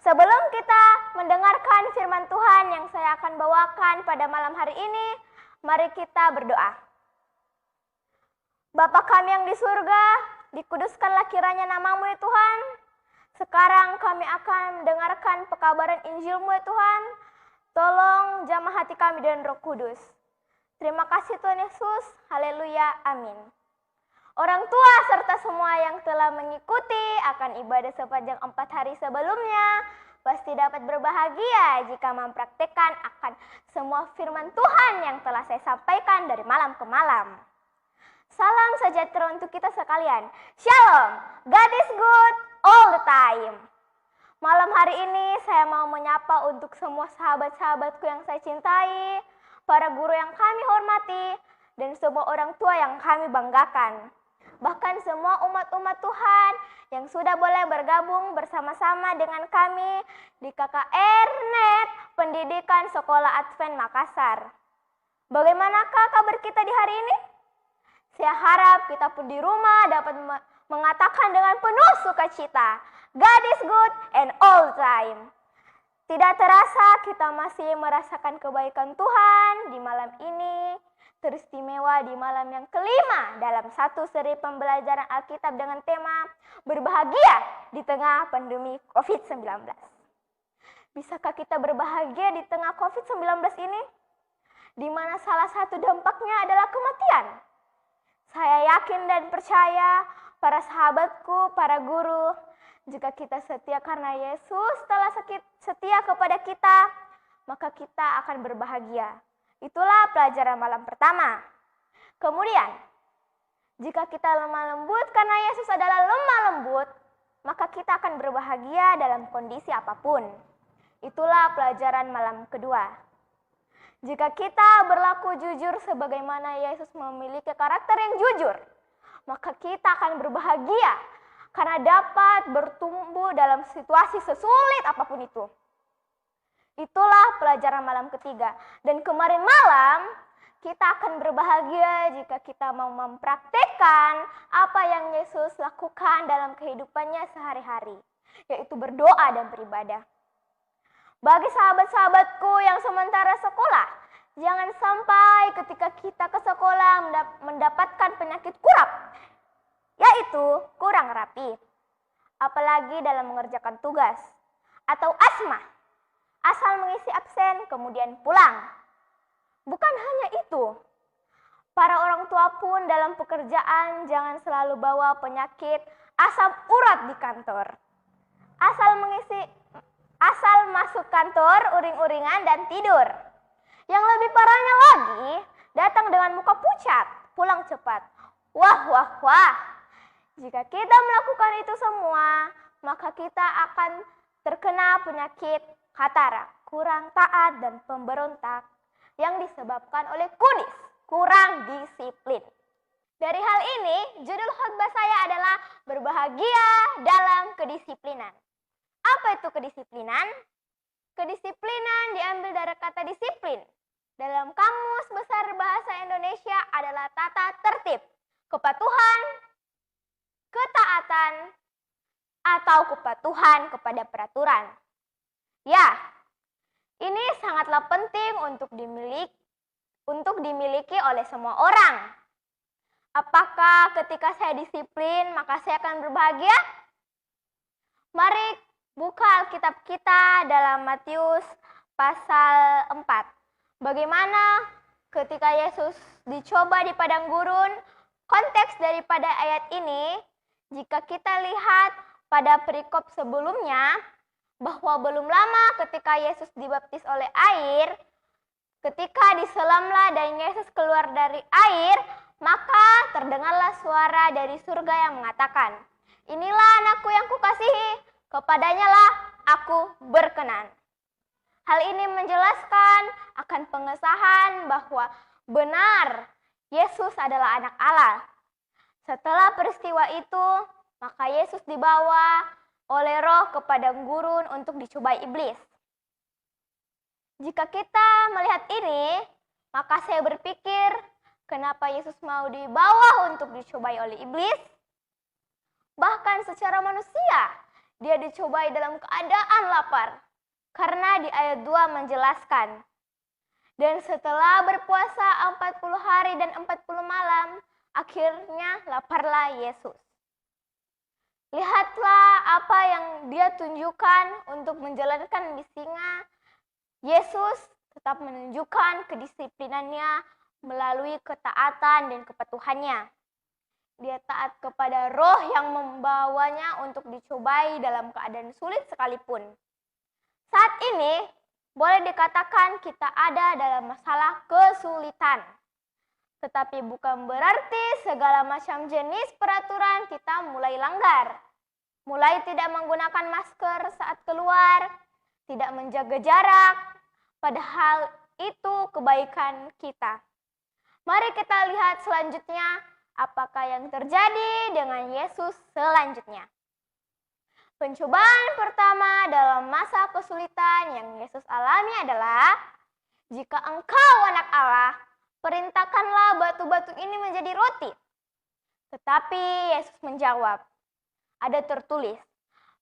Sebelum kita mendengarkan firman Tuhan yang saya akan bawakan pada malam hari ini, mari kita berdoa. Bapa kami yang di surga, dikuduskanlah kiranya nama-Mu ya Tuhan. Sekarang kami akan mendengarkan pekabaran Injil-Mu ya Tuhan. Tolong jamah hati kami dengan Roh Kudus. Terima kasih Tuhan Yesus, haleluya, amin. Orang tua serta semua yang telah mengikuti akan ibadah sepanjang 4 hari sebelumnya pasti dapat berbahagia jika mempraktikkan akan semua firman Tuhan yang telah saya sampaikan dari malam ke malam. Salam sejahtera untuk kita sekalian. Shalom, God is good all the time. Malam hari ini saya mau menyapa untuk semua sahabat-sahabatku yang saya cintai, para guru yang kami hormati, dan semua orang tua yang kami banggakan. Bahkan semua umat-umat Tuhan yang sudah boleh bergabung bersama-sama dengan kami di KKR Net Pendidikan Sekolah Advent Makassar. Bagaimanakah kabar kita di hari ini? Saya harap kita pun di rumah dapat mengatakan dengan penuh sukacita, God is good and all time. Tidak terasa kita masih merasakan kebaikan Tuhan di malam ini. Teristimewa di malam yang kelima dalam satu seri pembelajaran Alkitab dengan tema berbahagia di tengah pandemi COVID-19. Bisakah kita berbahagia di tengah COVID-19 ini? Di mana salah satu dampaknya adalah kematian. Saya yakin dan percaya para sahabatku, para guru, jika kita setia karena Yesus telah setia kepada kita, maka kita akan berbahagia. Itulah pelajaran malam pertama. Kemudian, jika kita lemah lembut karena Yesus adalah lemah lembut, maka kita akan berbahagia dalam kondisi apapun. Itulah pelajaran malam kedua. Jika kita berlaku jujur sebagaimana Yesus memiliki karakter yang jujur, maka kita akan berbahagia karena dapat bertumbuh dalam situasi sesulit apapun itu. Itulah pelajaran malam ketiga. Dan kemarin malam kita akan berbahagia jika kita mau mempraktikkan apa yang Yesus lakukan dalam kehidupannya sehari-hari, yaitu berdoa dan beribadah. Bagi sahabat-sahabatku yang sementara sekolah, jangan sampai ketika kita ke sekolah mendapatkan penyakit kurap, yaitu kurang rapi, apalagi dalam mengerjakan tugas, atau asma. Asal mengisi absen, kemudian pulang. Bukan hanya itu, para orang tua pun dalam pekerjaan jangan selalu bawa penyakit asam urat di kantor. Asal masuk kantor, uring-uringan dan tidur. Yang lebih parahnya lagi, datang dengan muka pucat, pulang cepat. Wah. Jika kita melakukan itu semua, maka kita akan terkena penyakit katarak, kurang taat dan pemberontak yang disebabkan oleh kudis, kurang disiplin. Dari hal ini, judul khotbah saya adalah berbahagia dalam kedisiplinan. Apa itu kedisiplinan? Kedisiplinan diambil dari kata disiplin. Dalam Kamus Besar Bahasa Indonesia adalah tata tertib, kepatuhan, ketaatan, atau kepatuhan kepada peraturan. Ya, ini sangatlah penting untuk dimiliki oleh semua orang. Apakah ketika saya disiplin maka saya akan berbahagia? Mari buka Alkitab kita dalam Matius pasal 4. Bagaimana ketika Yesus dicoba di padang gurun, konteks daripada ayat ini, jika kita lihat pada perikop sebelumnya, bahwa belum lama ketika Yesus dibaptis oleh air, ketika diselamlah dan Yesus keluar dari air, maka terdengarlah suara dari surga yang mengatakan, "Inilah anakku yang kukasihi, kepadanya lah aku berkenan." Hal ini menjelaskan akan pengesahan bahwa benar Yesus adalah anak Allah. Setelah peristiwa itu, maka Yesus dibawa oleh Roh ke padang gurun untuk dicobai iblis. Jika kita melihat ini, maka saya berpikir, kenapa Yesus mau dibawa untuk dicobai oleh iblis? Bahkan secara manusia, dia dicobai dalam keadaan lapar. Karena di ayat 2 menjelaskan, dan setelah berpuasa 40 hari dan 40 malam, akhirnya laparlah Yesus. Lihatlah apa yang dia tunjukkan untuk menjalankan misinya. Yesus tetap menunjukkan kedisiplinannya melalui ketaatan dan kepatuhannya. Dia taat kepada Roh yang membawanya untuk dicobai dalam keadaan sulit sekalipun. Saat ini, boleh dikatakan kita ada dalam masalah kesulitan. Tetapi bukan berarti segala macam jenis peraturan kita mulai langgar. Mulai tidak menggunakan masker saat keluar, tidak menjaga jarak, padahal itu kebaikan kita. Mari kita lihat selanjutnya apakah yang terjadi dengan Yesus selanjutnya. Pencobaan pertama dalam masa kesulitan yang Yesus alami adalah, jika engkau anak Allah, perintahkanlah batu-batu ini menjadi roti. Tetapi Yesus menjawab, ada tertulis,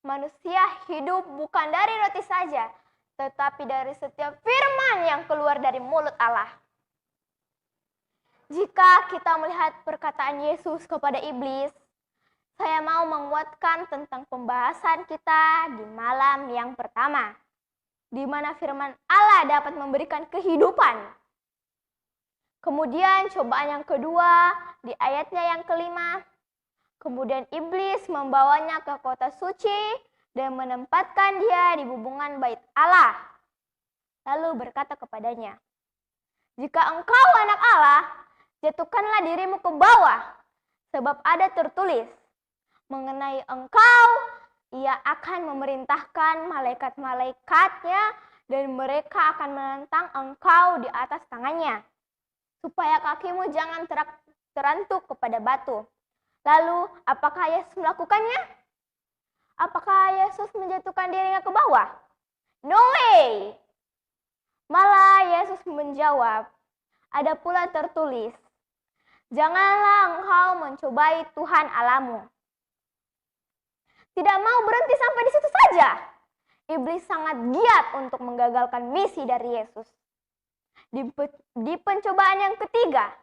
manusia hidup bukan dari roti saja, tetapi dari setiap firman yang keluar dari mulut Allah. Jika kita melihat perkataan Yesus kepada iblis, saya mau menguatkan tentang pembahasan kita di malam yang pertama, di mana firman Allah dapat memberikan kehidupan. Kemudian cobaan yang kedua di ayatnya yang kelima, kemudian iblis membawanya ke kota suci dan menempatkan dia di hubungan bait Allah. Lalu berkata kepadanya, jika engkau anak Allah, jatuhkanlah dirimu ke bawah, sebab ada tertulis, mengenai engkau, ia akan memerintahkan malaikat-malaikatnya dan mereka akan menentang engkau di atas tangannya, supaya kakimu jangan terantuk kepada batu. Lalu, apakah Yesus melakukannya? Apakah Yesus menjatuhkan dirinya ke bawah? No way! Malah Yesus menjawab, ada pula tertulis, janganlah engkau mencobai Tuhan Allahmu. Tidak mau berhenti sampai di situ saja. Iblis sangat giat untuk menggagalkan misi dari Yesus. Di pencobaan yang ketiga,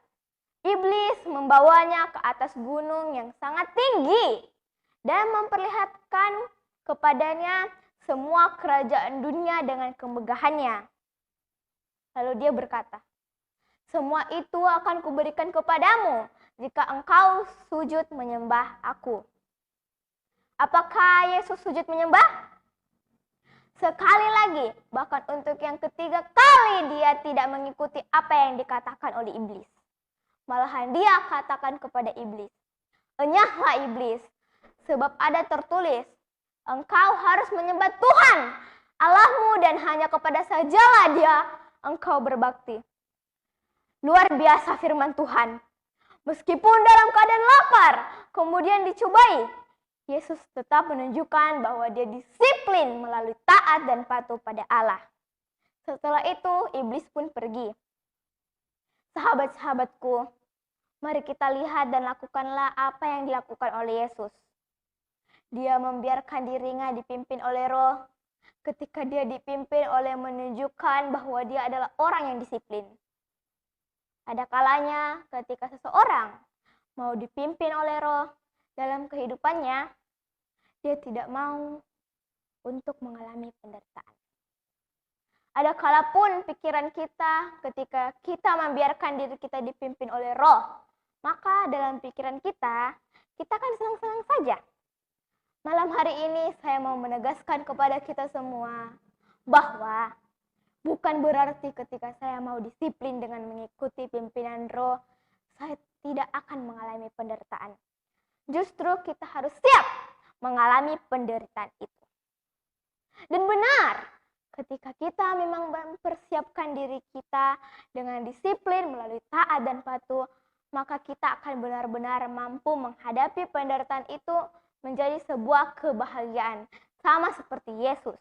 iblis membawanya ke atas gunung yang sangat tinggi dan memperlihatkan kepadanya semua kerajaan dunia dengan kemegahannya. Lalu dia berkata, semua itu akan kuberikan kepadamu jika engkau sujud menyembah aku. Apakah Yesus sujud menyembah? Sekali lagi, bahkan untuk yang ketiga kali dia tidak mengikuti apa yang dikatakan oleh iblis. Malahan dia katakan kepada iblis, enyahlah iblis, sebab ada tertulis, engkau harus menyembah Tuhan Allahmu dan hanya kepada sajalah dia engkau berbakti. Luar biasa firman Tuhan. Meskipun dalam keadaan lapar, kemudian dicobai, Yesus tetap menunjukkan bahwa dia disiplin melalui taat dan patuh pada Allah. Setelah itu, iblis pun pergi. Sahabat-sahabatku, mari kita lihat dan lakukanlah apa yang dilakukan oleh Yesus. Dia membiarkan dirinya dipimpin oleh Roh. Ketika dia dipimpin oleh menunjukkan bahwa dia adalah orang yang disiplin. Ada kalanya ketika seseorang mau dipimpin oleh Roh dalam kehidupannya, dia tidak mau untuk mengalami penderitaan. Ada kala pun pikiran kita ketika kita membiarkan diri kita dipimpin oleh Roh, maka dalam pikiran kita akan senang-senang saja. Malam hari ini saya mau menegaskan kepada kita semua bahwa bukan berarti ketika saya mau disiplin dengan mengikuti pimpinan Roh, saya tidak akan mengalami penderitaan. Justru kita harus siap mengalami penderitaan itu. Dan benar, ketika kita memang mempersiapkan diri kita dengan disiplin melalui taat dan patuh, maka kita akan benar-benar mampu menghadapi penderitaan itu menjadi sebuah kebahagiaan, sama seperti Yesus.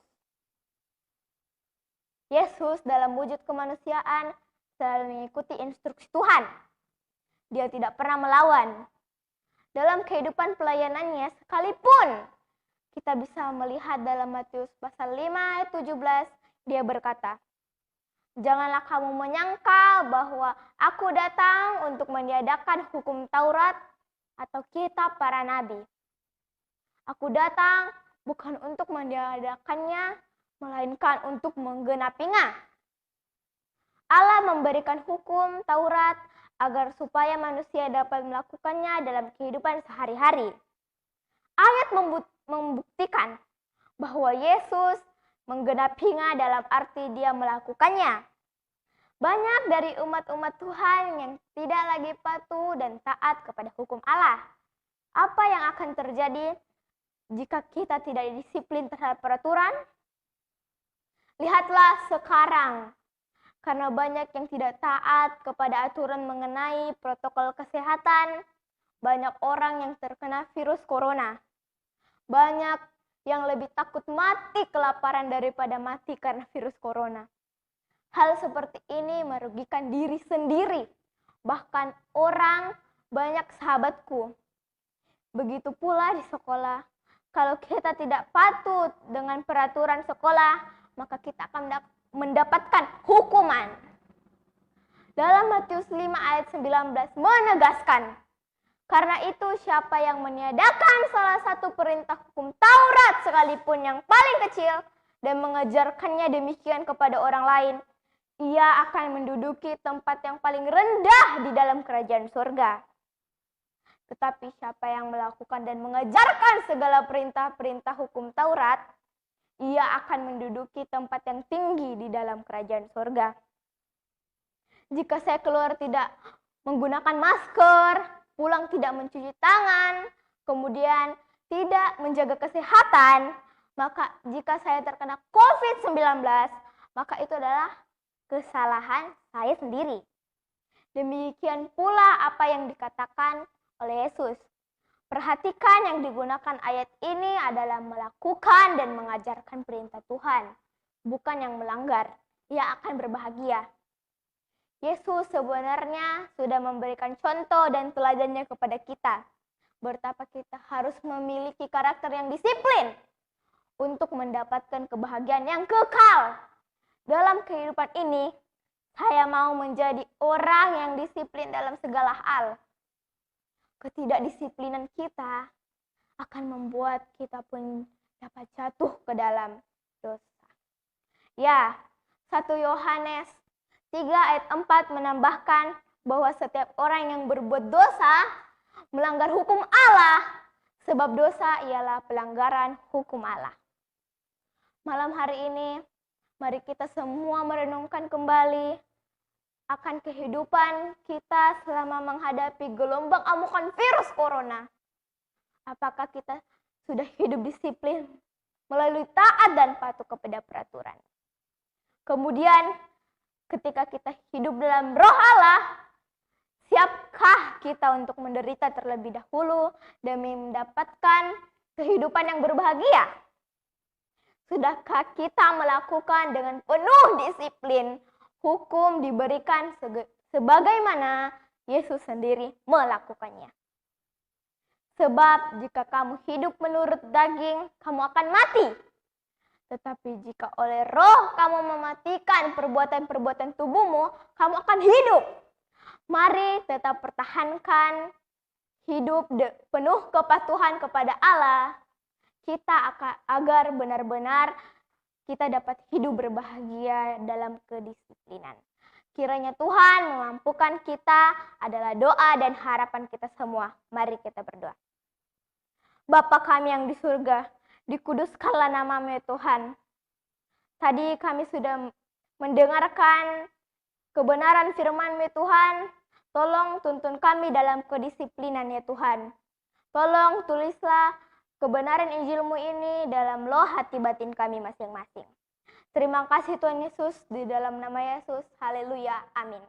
Yesus dalam wujud kemanusiaan selalu mengikuti instruksi Tuhan. Dia tidak pernah melawan. Dalam kehidupan pelayanannya sekalipun kita bisa melihat dalam Matius pasal 5 ayat 17, dia berkata, "Janganlah kamu menyangka bahwa aku datang untuk meniadakan hukum Taurat atau kitab para nabi. Aku datang bukan untuk meniadakannya, melainkan untuk menggenapinya." Allah memberikan hukum Taurat agar supaya manusia dapat melakukannya dalam kehidupan sehari-hari. Ayat membuktikan bahwa Yesus menggenapinya dalam arti dia melakukannya. Banyak dari umat-umat Tuhan yang tidak lagi patuh dan taat kepada hukum Allah. Apa yang akan terjadi jika kita tidak disiplin terhadap peraturan? Lihatlah sekarang, karena banyak yang tidak taat kepada aturan mengenai protokol kesehatan, banyak orang yang terkena virus corona. Banyak yang lebih takut mati kelaparan daripada mati karena virus corona. Hal seperti ini merugikan diri sendiri, bahkan orang banyak sahabatku. Begitu pula di sekolah. Kalau kita tidak patuh dengan peraturan sekolah, maka kita akan mendapatkan hukuman. Dalam Matius 5 ayat 19 menegaskan, "Karena itu siapa yang meniadakan salah satu perintah hukum Taurat sekalipun yang paling kecil dan mengajarkannya demikian kepada orang lain, ia akan menduduki tempat yang paling rendah di dalam kerajaan surga. Tetapi siapa yang melakukan dan mengajarkan segala perintah-perintah hukum Taurat, ia akan menduduki tempat yang tinggi di dalam kerajaan surga." Jika saya keluar tidak menggunakan masker, pulang tidak mencuci tangan, kemudian tidak menjaga kesehatan, maka jika saya terkena COVID-19, maka itu adalah kesalahan saya sendiri. Demikian pula apa yang dikatakan oleh Yesus. Perhatikan yang digunakan ayat ini adalah melakukan dan mengajarkan perintah Tuhan, bukan yang melanggar. Ia akan berbahagia. Yesus sebenarnya sudah memberikan contoh dan teladannya kepada kita. Betapa kita harus memiliki karakter yang disiplin untuk mendapatkan kebahagiaan yang kekal. Dalam kehidupan ini, saya mau menjadi orang yang disiplin dalam segala hal. Ketidakdisiplinan kita akan membuat kita pun dapat jatuh ke dalam dosa. Ya, 1 Yohanes 3 ayat 4 menambahkan bahwa setiap orang yang berbuat dosa melanggar hukum Allah, sebab dosa ialah pelanggaran hukum Allah. Malam hari ini, mari kita semua merenungkan kembali akan kehidupan kita selama menghadapi gelombang amukan virus corona. Apakah kita sudah hidup disiplin melalui taat dan patuh kepada peraturan? Kemudian ketika kita hidup dalam roh Allah, siapkah kita untuk menderita terlebih dahulu demi mendapatkan kehidupan yang berbahagia? Sudahkah kita melakukan dengan penuh disiplin hukum diberikan sebagaimana Yesus sendiri melakukannya? Sebab jika kamu hidup menurut daging, kamu akan mati. Tetapi jika oleh roh kamu mematikan perbuatan-perbuatan tubuhmu, kamu akan hidup. Mari tetap pertahankan hidup penuh kepatuhan kepada Allah, kita agar benar-benar kita dapat hidup berbahagia dalam kedisiplinan. Kiranya Tuhan memampukan kita adalah doa dan harapan kita semua. Mari kita berdoa. Bapa kami yang di surga, dikuduskanlah nama-Mu ya Tuhan. Tadi kami sudah mendengarkan kebenaran firman-Mu ya Tuhan. Tolong tuntun kami dalam kedisiplinan ya Tuhan. Tolong tulislah kebenaran Injil-Mu ini dalam loh hati batin kami masing-masing. Terima kasih Tuhan Yesus, di dalam nama Yesus. Haleluya. Amin.